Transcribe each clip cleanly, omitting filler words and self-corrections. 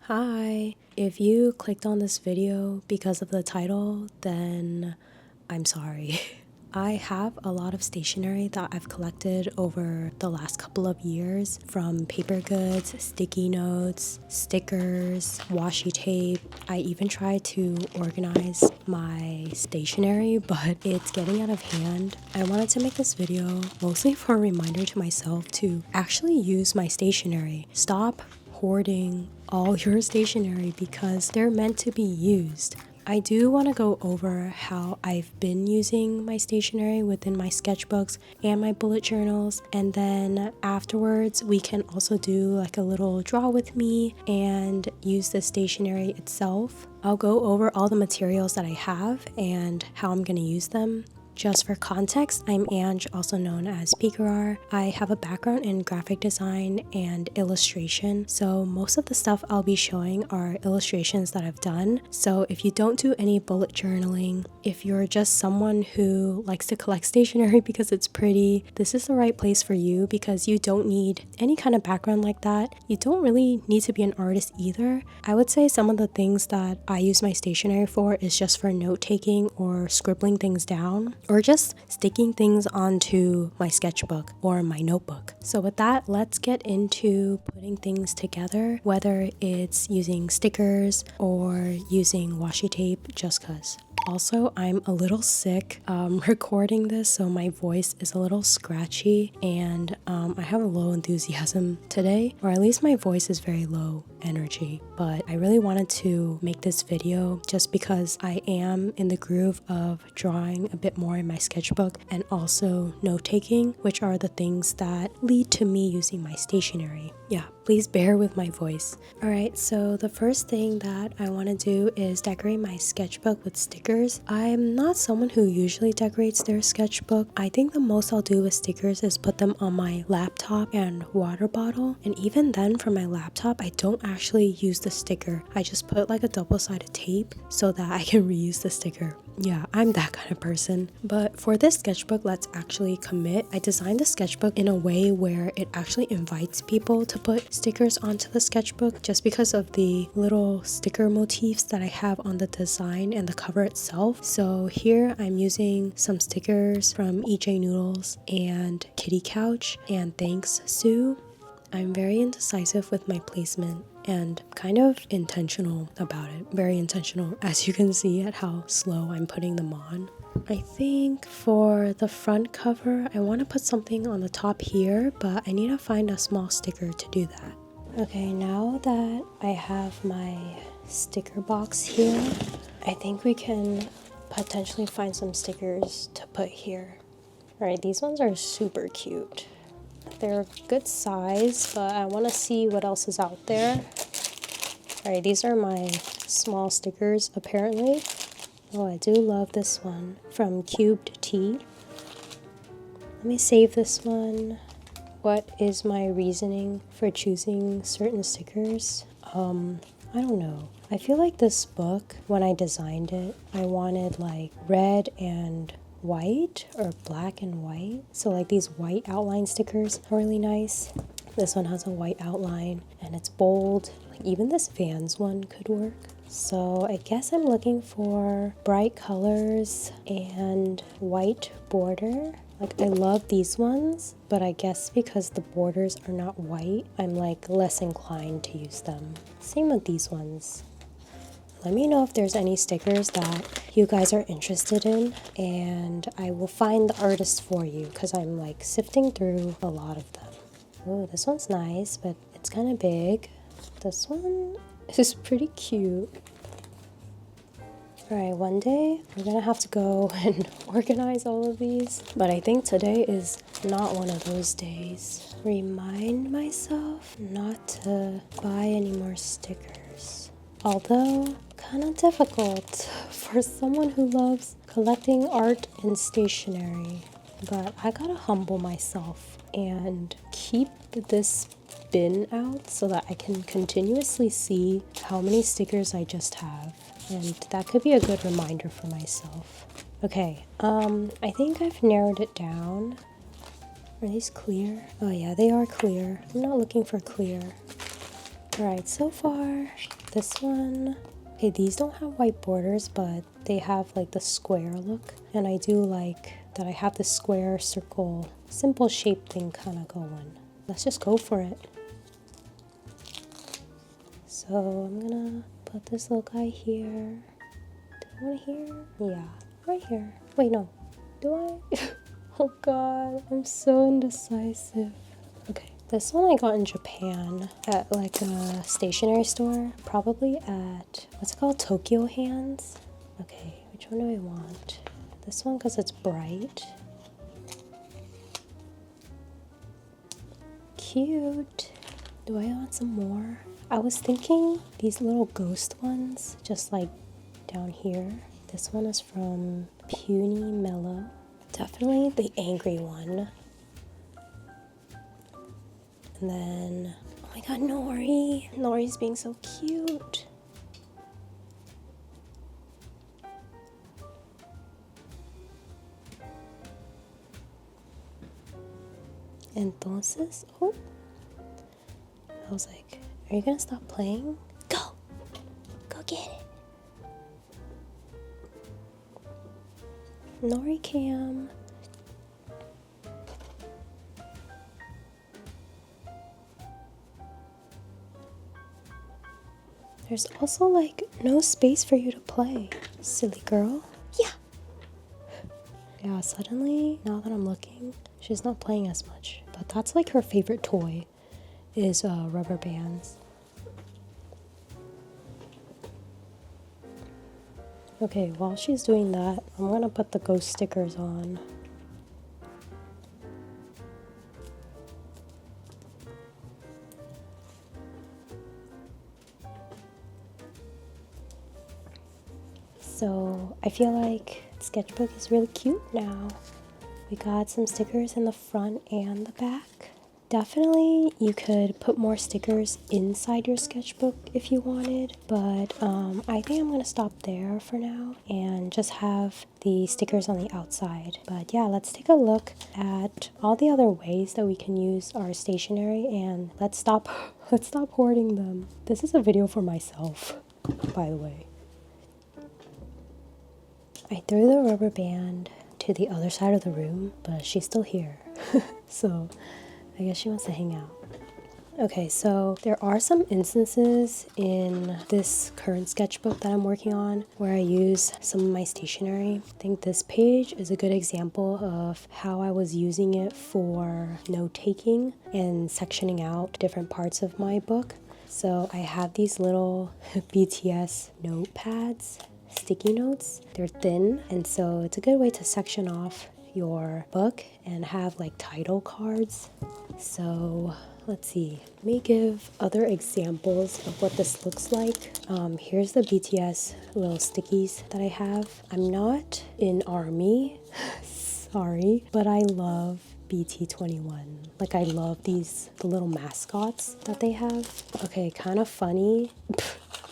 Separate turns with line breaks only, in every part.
Hi! If you clicked on this video because of the title, then I'm sorry. I have a lot of stationery that I've collected over the last couple of years, from paper goods, sticky notes, stickers, washi tape. I even tried to organize my stationery, but it's getting out of hand. I wanted to make this video mostly for a reminder to myself to actually use my stationery. Stop hoarding all your stationery because they're meant to be used. I do want to go over how I've been using my stationery within my sketchbooks and my bullet journals, and then afterwards we can also do like a little draw with me and use the stationery itself. I'll go over all the materials that I have and how I'm going to use them. Just for context, I'm Ange, also known as Pikarar. I have a background in graphic design and illustration, so most of the stuff I'll be showing are illustrations that I've done. So if you don't do any bullet journaling, if you're just someone who likes to collect stationery because it's pretty, this is the right place for you because you don't need any kind of background like that. You don't really need to be an artist either. I would say some of the things that I use my stationery for is just for note-taking or scribbling things down, or just sticking things onto my sketchbook or my notebook. So with that, let's get into putting things together, whether it's using stickers or using washi tape, just cause. Also, I'm a little sick recording this, so my voice is a little scratchy, and I have a low enthusiasm today, or at least my voice is very low energy. But I really wanted to make this video just because I am in the groove of drawing a bit more in my sketchbook and also note-taking, which are the things that lead to me using my stationery. Yeah, please bear with my voice. Alright, so the first thing that I want to do is decorate my sketchbook with stickers. I'm not someone who usually decorates their sketchbook. I think the most I'll do with stickers is put them on my laptop and water bottle. And even then, for my laptop, I don't actually use the sticker. I just put like a double-sided tape so that I can reuse the sticker. Yeah, I'm that kind of person. But for this sketchbook, let's actually commit. I designed the sketchbook in a way where it actually invites people to put stickers onto the sketchbook just because of the little sticker motifs that I have on the design and the cover itself. So here I'm using some stickers from EJ Noodles and Kitty Couch and Thanks Sue. I'm very indecisive with my placement and kind of intentional about it. Very intentional, as you can see at how slow I'm putting them on. I think for the front cover, I want to put something on the top here, but I need to find a small sticker to do that. Okay, now that I have my sticker box here, I think we can potentially find some stickers to put here. Alright, these ones are super cute. They're a good size, but I want to see what else is out there. Alright, these are my small stickers apparently. Oh, I do love this one from Cubed Tea. Let me save this one. What is my reasoning for choosing certain stickers? I don't know. I feel like this book, when I designed it, I wanted like red and white or black and white. So like these white outline stickers are really nice. This one has a white outline and it's bold. Like even this Vans one could work. So I guess I'm looking for bright colors and white border. Like I love these ones, but I guess because the borders are not white, I'm like less inclined to use them. Same with these ones. Let me know if there's any stickers that you guys are interested in, and I will find the artist for you because I'm like sifting through a lot of them. Oh, this one's nice, but it's kind of big. This one is pretty cute. Alright, one day we're gonna have to go and organize all of these, but I think today is not one of those days. Remind myself not to buy any more stickers. Although, kind of difficult for someone who loves collecting art and stationery. But I gotta humble myself and keep this bin out so that I can continuously see how many stickers I just have. And that could be a good reminder for myself. Okay, I think I've narrowed it down. Are these clear? Oh yeah, they are clear. I'm not looking for clear. Alright, so far, this one, okay, these don't have white borders, but they have like the square look. And I do like that I have the square, circle, simple shape thing kind of going. Let's just go for it. So I'm gonna put this little guy here. Do I want here? Yeah, right here. Wait, no. Do I? Oh god, I'm so indecisive. Okay, this one I got in Japan at like a stationery store. Probably at, what's it called? Tokyo Hands. Okay, which one do I want? This one because it's bright. Cute. Do I want some more? I was thinking these little ghost ones, just like down here. This one is from Puny Mellow. Definitely the angry one. And then, oh my god, Nori. Nori's being so cute. Entonces, oh. I was like, are you gonna stop playing? Go! Go get it! Nori Cam. There's also like no space for you to play, silly girl. Yeah! Yeah, suddenly, now that I'm looking, she's not playing as much. But that's like her favorite toy, is rubber bands. Okay, while she's doing that, I'm gonna put the ghost stickers on. So I feel like sketchbook is really cute now. We got some stickers in the front and the back. Definitely you could put more stickers inside your sketchbook if you wanted, but I think I'm gonna stop there for now and just have the stickers on the outside. But yeah, let's take a look at all the other ways that we can use our stationery, and let's stop hoarding them. This is a video for myself, by the way. I threw the rubber band to the other side of the room, but she's still here. So I guess she wants to hang out. Okay, so there are some instances in this current sketchbook that I'm working on where I use some of my stationery. I think this page is a good example of how I was using it for note-taking and sectioning out different parts of my book. So I have these little BTS notepads, sticky notes. They're thin, and so it's a good way to section off your book and have like title cards. So let's see, let me give other examples of what this looks like. Here's the BTS little stickies that I have. I'm not in ARMY, sorry, but I love BT21. Like, I love the little mascots that they have. Okay, kind of funny.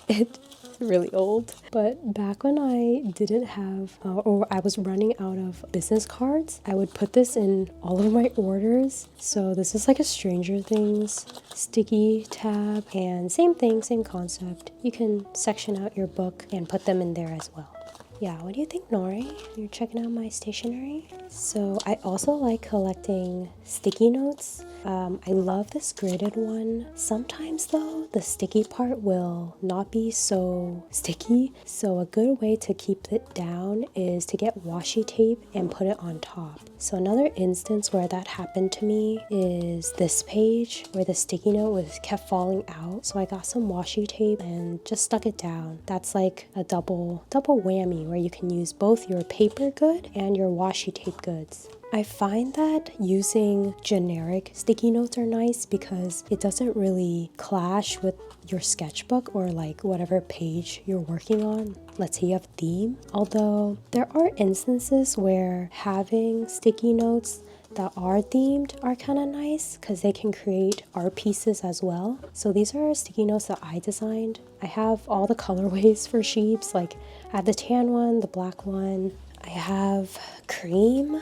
It's really old, but back when I didn't have or I was running out of business cards, I would put this in all of my orders. So this is like a Stranger Things sticky tab, and same thing, same concept. You can section out your book and put them in there as well. Yeah, what do you think, Nori? You're checking out my stationery? So I also like collecting sticky notes. I love this gridded one. Sometimes though, the sticky part will not be so sticky. So a good way to keep it down is to get washi tape and put it on top. So another instance where that happened to me is this page where the sticky note kept falling out. So I got some washi tape and just stuck it down. That's like a double whammy where you can use both your paper good and your washi tape goods. I find that using generic sticky notes are nice because it doesn't really clash with your sketchbook or like whatever page you're working on. Let's say you have theme. Although there are instances where having sticky notes that are themed are kind of nice because they can create art pieces as well. So these are sticky notes that I designed. I have all the colorways for sheeps. Like I have the tan one, the black one. I have cream.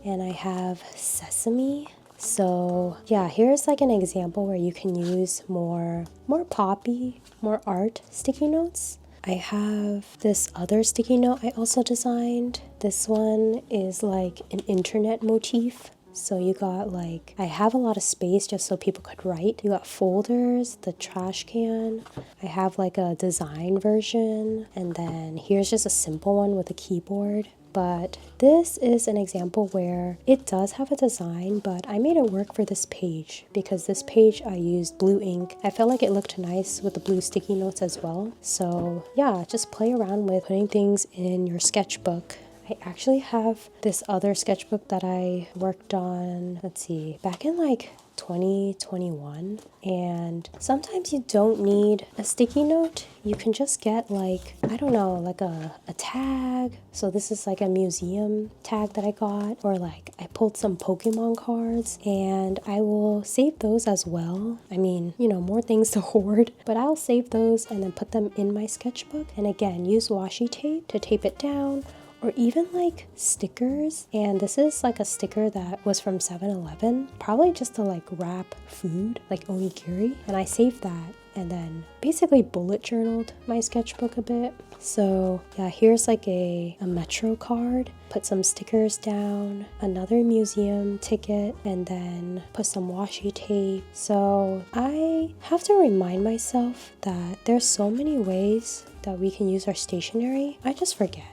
And I have sesame. So yeah, here's like an example where you can use more poppy, more art sticky notes. I have this other sticky note I also designed. This one is like an internet motif. So you got like, I have a lot of space just so people could write. You got folders, the trash can. I have like a design version. And then here's just a simple one with a keyboard. But this is an example where it does have a design, but I made it work for this page because this page I used blue ink. I felt like it looked nice with the blue sticky notes as well. So yeah, just play around with putting things in your sketchbook. I actually have this other sketchbook that I worked on, let's see, back in like 2021, and sometimes you don't need a sticky note. You can just get like, I don't know, like a tag. So this is like a museum tag that I got, or like I pulled some Pokemon cards, and I will save those as well. I mean, you know, more things to hoard, but I'll save those and then put them in my sketchbook. And again, use washi tape to tape it down, or even like stickers. And this is like a sticker that was from 7-Eleven, probably just to like wrap food, like onigiri. And I saved that and then basically bullet journaled my sketchbook a bit. So yeah, here's like a Metro card, put some stickers down, another museum ticket, and then put some washi tape. So I have to remind myself that there's so many ways that we can use our stationery. I just forget.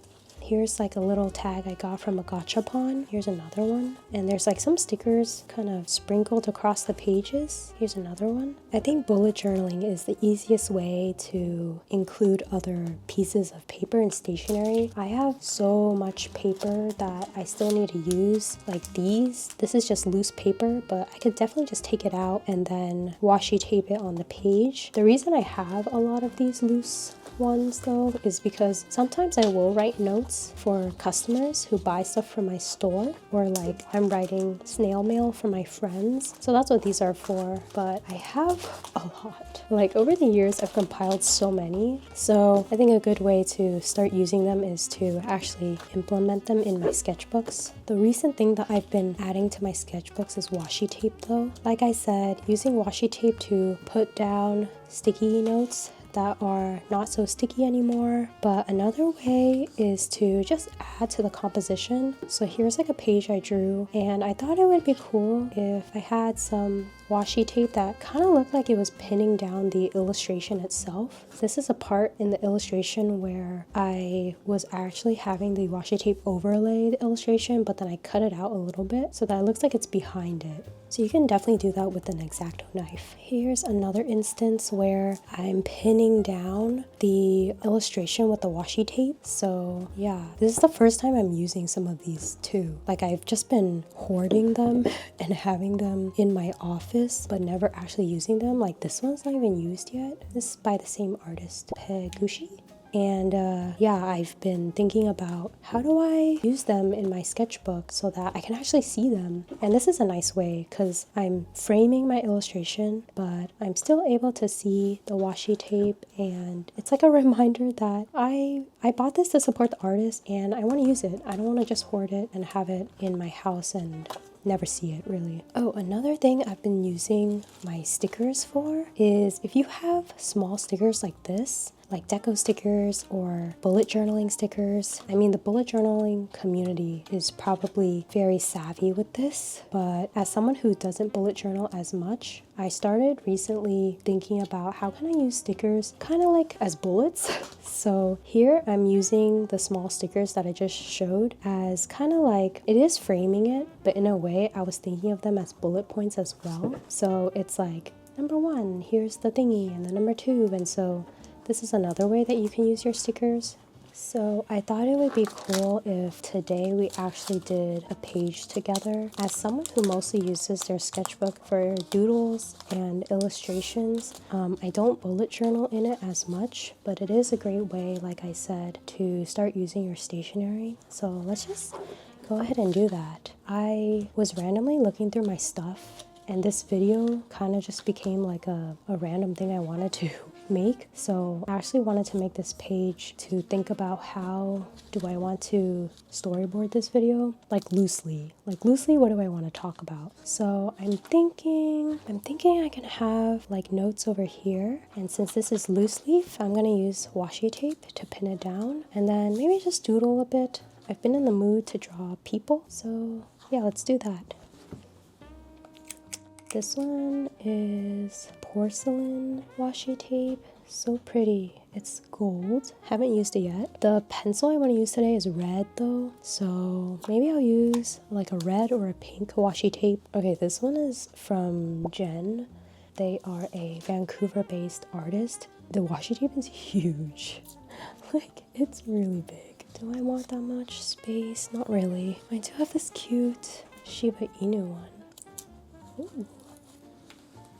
Here's like a little tag I got from a gachapon. Here's another one. And there's like some stickers kind of sprinkled across the pages. Here's another one. I think bullet journaling is the easiest way to include other pieces of paper and stationery. I have so much paper that I still need to use, like these. This is just loose paper, but I could definitely just take it out and then washi tape it on the page. The reason I have a lot of these loose ones though is because sometimes I will write notes for customers who buy stuff from my store, or like I'm writing snail mail for my friends. So that's what these are for. But I have a lot. Like over the years I've compiled so many. So I think a good way to start using them is to actually implement them in my sketchbooks. The recent thing that I've been adding to my sketchbooks is washi tape though. Like I said, using washi tape to put down sticky notes that are not so sticky anymore. But another way is to just add to the composition. So here's like a page I drew, and I thought it would be cool if I had some washi tape that kind of looked like it was pinning down the illustration itself. This is a part in the illustration where I was actually having the washi tape overlay the illustration, but then I cut it out a little bit so that it looks like it's behind it. So you can definitely do that with an X-Acto knife. Here's another instance where I'm pinning down the illustration with the washi tape. So yeah, this is the first time I'm using some of these too. Like I've just been hoarding them and having them in my office, but never actually using them. Like this one's not even used yet. This is by the same artist, Pegushi. And yeah, I've been thinking about how do I use them in my sketchbook so that I can actually see them. And this is a nice way because I'm framing my illustration, but I'm still able to see the washi tape, and it's like a reminder that I bought this to support the artist and I want to use it. I don't want to just hoard it and have it in my house and never see it really. Oh, another thing I've been using my stickers for is if you have small stickers like this, like deco stickers or bullet journaling stickers. I mean, the bullet journaling community is probably very savvy with this, but as someone who doesn't bullet journal as much, I started recently thinking about how can I use stickers kind of like as bullets. So here I'm using the small stickers that I just showed as kind of like, it is framing it, but in a way I was thinking of them as bullet points as well. So it's like, number 1, here's the thingy, and then number 2, and so this is another way that you can use your stickers. So I thought it would be cool if today we actually did a page together. As someone who mostly uses their sketchbook for doodles and illustrations, I don't bullet journal in it as much, but it is a great way, like I said, to start using your stationery. So let's just go ahead and do that. I was randomly looking through my stuff, and this video kind of just became like a random thing I wanted to make. So I actually wanted to make this page to think about how do I want to storyboard this video, like loosely, what do I want to talk about. So I'm thinking I can have like notes over here, and since this is loose leaf, I'm gonna use washi tape to pin it down, and then maybe just doodle a bit. I've been in the mood to draw people, so yeah, let's do that. This one is porcelain washi tape. So pretty. It's gold. Haven't used it yet. The pencil I want to use today is red though, so maybe I'll use like a red or a pink washi tape. Okay, this one is from Jen. They are a Vancouver-based artist. The washi tape is huge. Like, it's really big. Do I want that much space? Not really. I do have this cute Shiba Inu one. Ooh.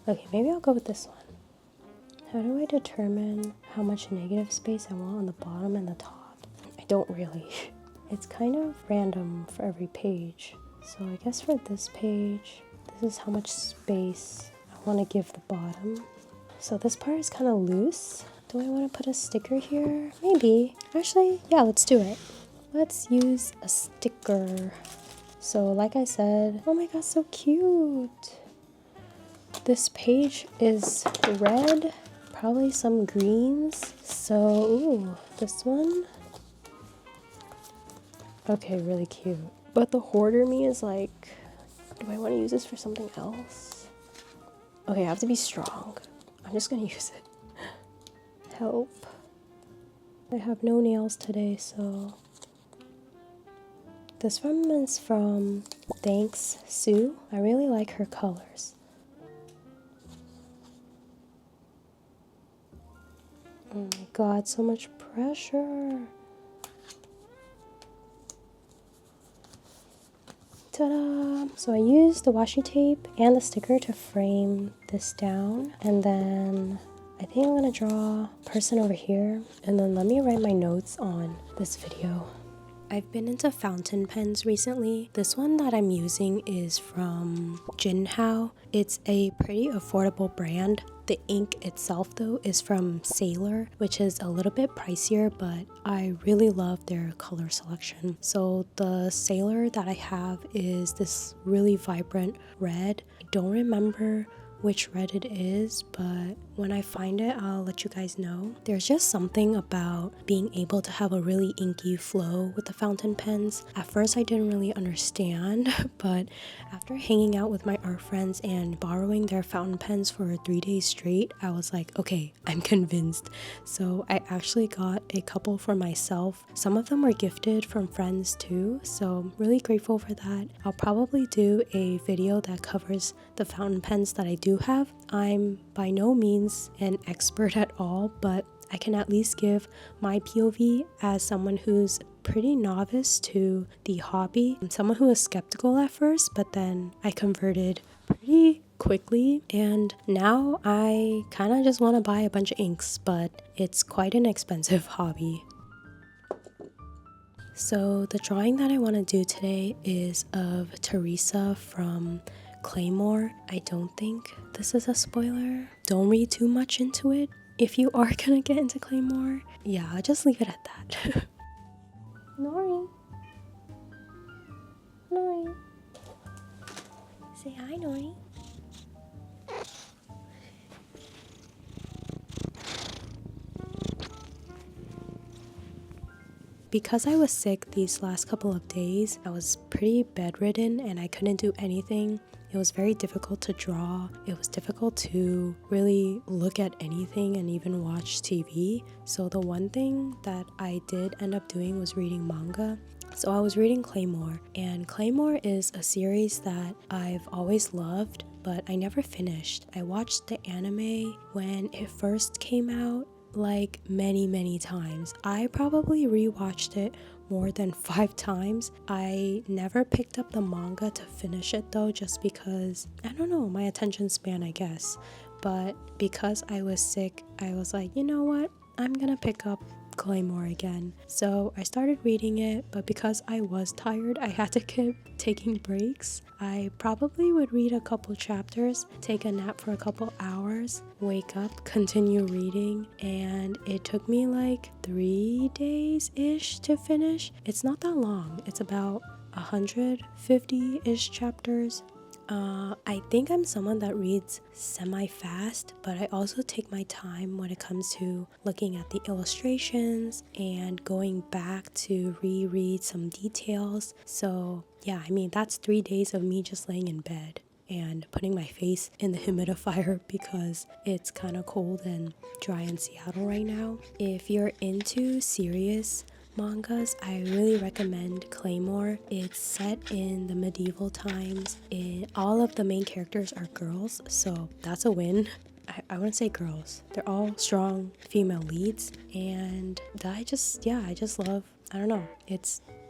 Okay, maybe I'll go with this one. How do I determine how much negative space I want on the bottom and the top? I don't really. It's kind of random for every page. So I guess for this page, this is how much space I want to give the bottom. So this part is kind of loose. Do I want to put a sticker here? Maybe. Actually, yeah, let's do it. Let's use a sticker. So like I said, oh my god, so cute. This page is red, probably some greens. So, ooh, this one. Okay, really cute. But the hoarder me is like, do I want to use this for something else? Okay, I have to be strong. I'm just gonna use it. Help. I have no nails today, so. This one is from Thanks Sue. I really like her colors. Oh my god, so much pressure. Ta-da! So I used the washi tape and the sticker to frame this down. And then I think I'm gonna draw a person over here. And then let me write my notes on this video. I've been into fountain pens recently. This one that I'm using is from Jinhao. It's a pretty affordable brand. The ink itself though is from Sailor, which is a little bit pricier, but I really love their color selection. So the Sailor that I have is this really vibrant red. I don't remember which red it is, but when I find it, I'll let you guys know. There's just something about being able to have a really inky flow with the fountain pens. At first I didn't really understand, but after hanging out with my art friends and borrowing their fountain pens for 3 days straight, I was like, okay, I'm convinced. So I actually got a couple for myself. Some of them were gifted from friends too, so I'm really grateful for that. I'll probably do a video that covers the fountain pens that I do have. I'm by no means an expert at all, but I can at least give my POV as someone who's pretty novice to the hobby. I'm someone who was skeptical at first, but then I converted pretty quickly, and now I kind of just want to buy a bunch of inks, but it's quite an expensive hobby. So the drawing that I want to do today is of Teresa from Claymore. I don't think this is a spoiler. Don't read too much into it. If you are gonna get into Claymore, yeah, I'll just leave it at that. Nori. Nori. Say hi, Nori. Because I was sick these last couple of days, I was pretty bedridden and I couldn't do anything. It was very difficult to draw. It was difficult to really look at anything and even watch TV. So the one thing that I did end up doing was reading manga. So I was reading Claymore, and Claymore is a series that I've always loved, but I never finished. I watched the anime when it first came out like many times. I probably rewatched it more than 5 times. I never picked up the manga to finish it though, just because, I don't know, my attention span, I guess. But because I was sick, I was like, you know what? I'm gonna pick up Claymore again. So I started reading it, but because I was tired, I had to keep taking breaks. I probably would read a couple chapters, take a nap for a couple hours, wake up, continue reading, and it took me like 3 days-ish to finish. It's not that long. It's about 150-ish chapters. I think I'm someone that reads semi-fast, but I also take my time when it comes to looking at the illustrations and going back to reread some details. So yeah, I mean, that's 3 days of me just laying in bed and putting my face in the humidifier because it's kind of cold and dry in Seattle right now. If you're into serious mangas, I really recommend Claymore. It's set in the medieval times. All of the main characters are girls, so that's a win. I wouldn't say girls. They're all strong female leads, and I just love, I don't know,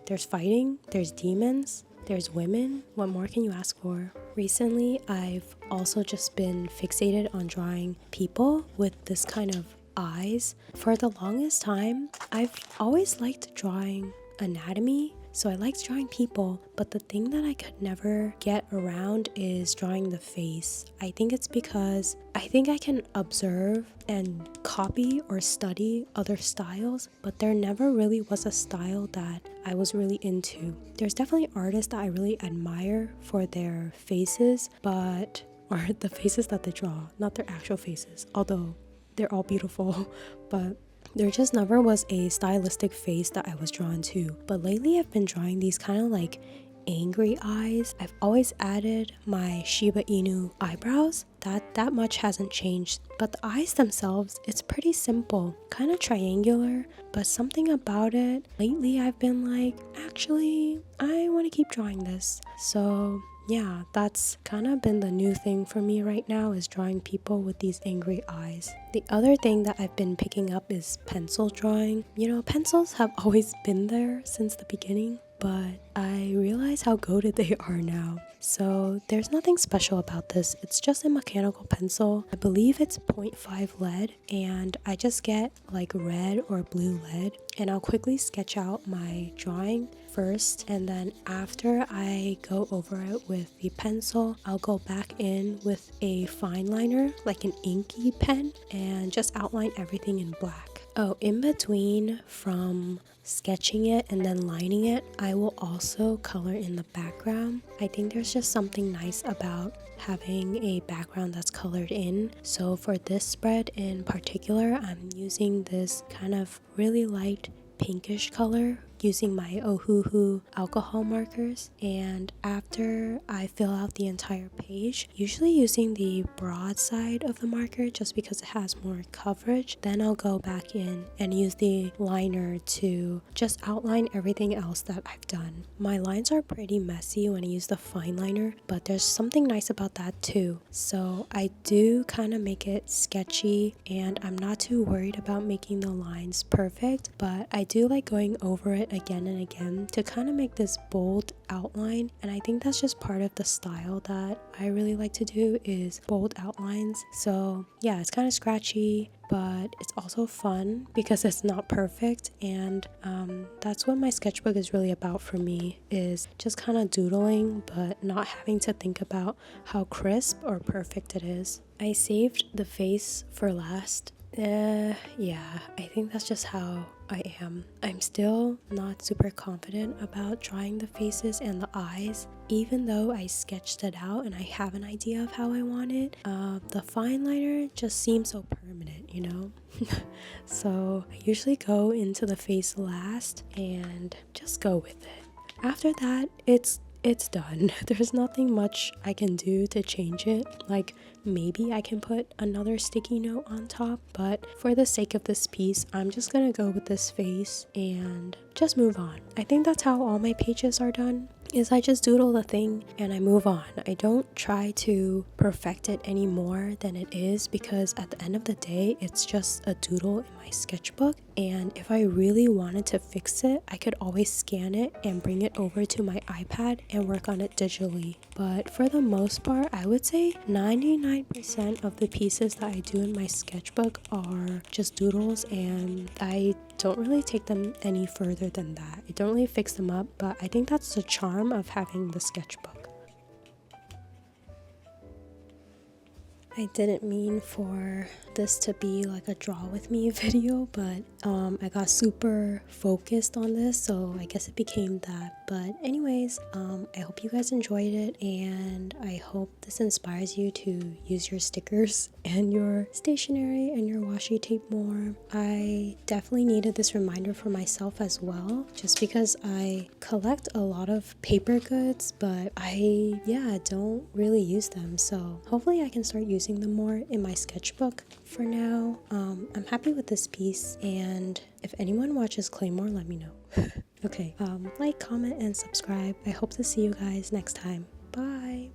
there's fighting, there's demons, there's women. What more can you ask for? Recently, I've also just been fixated on drawing people with this kind of eyes. For the longest time, I've always liked drawing anatomy, so I liked drawing people, but the thing that I could never get around is drawing the face. I think it's because I think I can observe and copy or study other styles, but there never really was a style that I was really into. There's definitely artists that I really admire for their faces, or the faces that they draw, not their actual faces, although they're all beautiful, but there just never was a stylistic face that I was drawn to. But lately I've been drawing these kind of like angry eyes. I've always added my Shiba Inu eyebrows. That much hasn't changed, but the eyes themselves, it's pretty simple, kind of triangular, but something about it lately I've been like, actually I want to keep drawing this. So yeah, that's kind of been the new thing for me right now, is drawing people with these angry eyes. The other thing that I've been picking up is pencil drawing. You know, pencils have always been there since the beginning, but I realize how goated they are now. So there's nothing special about this. It's just a mechanical pencil. I believe it's 0.5 lead, and I just get like red or blue lead, and I'll quickly sketch out my drawing first, and then after I go over it with the pencil, I'll go back in with a fine liner, like an inky pen, and just outline everything in black. Oh, in between from sketching it and then lining it, I will also color in the background. I think there's just something nice about having a background that's colored in. So for this spread in particular, I'm using this kind of really light pinkish color using my Ohuhu alcohol markers, and after I fill out the entire page, usually using the broad side of the marker just because it has more coverage, then I'll go back in and use the liner to just outline everything else that I've done. My lines are pretty messy when I use the fine liner, but there's something nice about that too. So I do kind of make it sketchy, and I'm not too worried about making the lines perfect, but I do like going over it again and again to kind of make this bold outline, and I think that's just part of the style that I really like to do, is bold outlines. So yeah, it's kind of scratchy, but it's also fun because it's not perfect, and that's what my sketchbook is really about for me, is just kind of doodling but not having to think about how crisp or perfect it is. I saved the face for last. Yeah, I think that's just how I am. I'm still not super confident about drawing the faces and the eyes, even though I sketched it out and I have an idea of how I want it. The fine liner just seems so permanent, you know? So I usually go into the face last and just go with it. After that, it's done. There's nothing much I can do to change it. Like, maybe I can put another sticky note on top, but for the sake of this piece, I'm just gonna go with this face and just move on. I think that's how all my pages are done. is I just doodle the thing and I move on. I don't try to perfect it any more than it is, because at the end of the day, it's just a doodle in my sketchbook. And if I really wanted to fix it, I could always scan it and bring it over to my iPad and work on it digitally. But for the most part, I would say 99% of the pieces that I do in my sketchbook are just doodles, and I don't really take them any further than that. I don't really fix them up, but I think that's the charm of having the sketchbook. I didn't mean for this to be like a draw with me video, but I got super focused on this, so I guess it became that. But anyways, I hope you guys enjoyed it, and I hope this inspires you to use your stickers and your stationery and your washi tape more. I definitely needed this reminder for myself as well, just because I collect a lot of paper goods, but I don't really use them, so hopefully I can start using them more in my sketchbook. For now, I'm happy with this piece, and if anyone watches Claymore, let me know. Okay, like, comment, and subscribe. I hope to see you guys next time. Bye!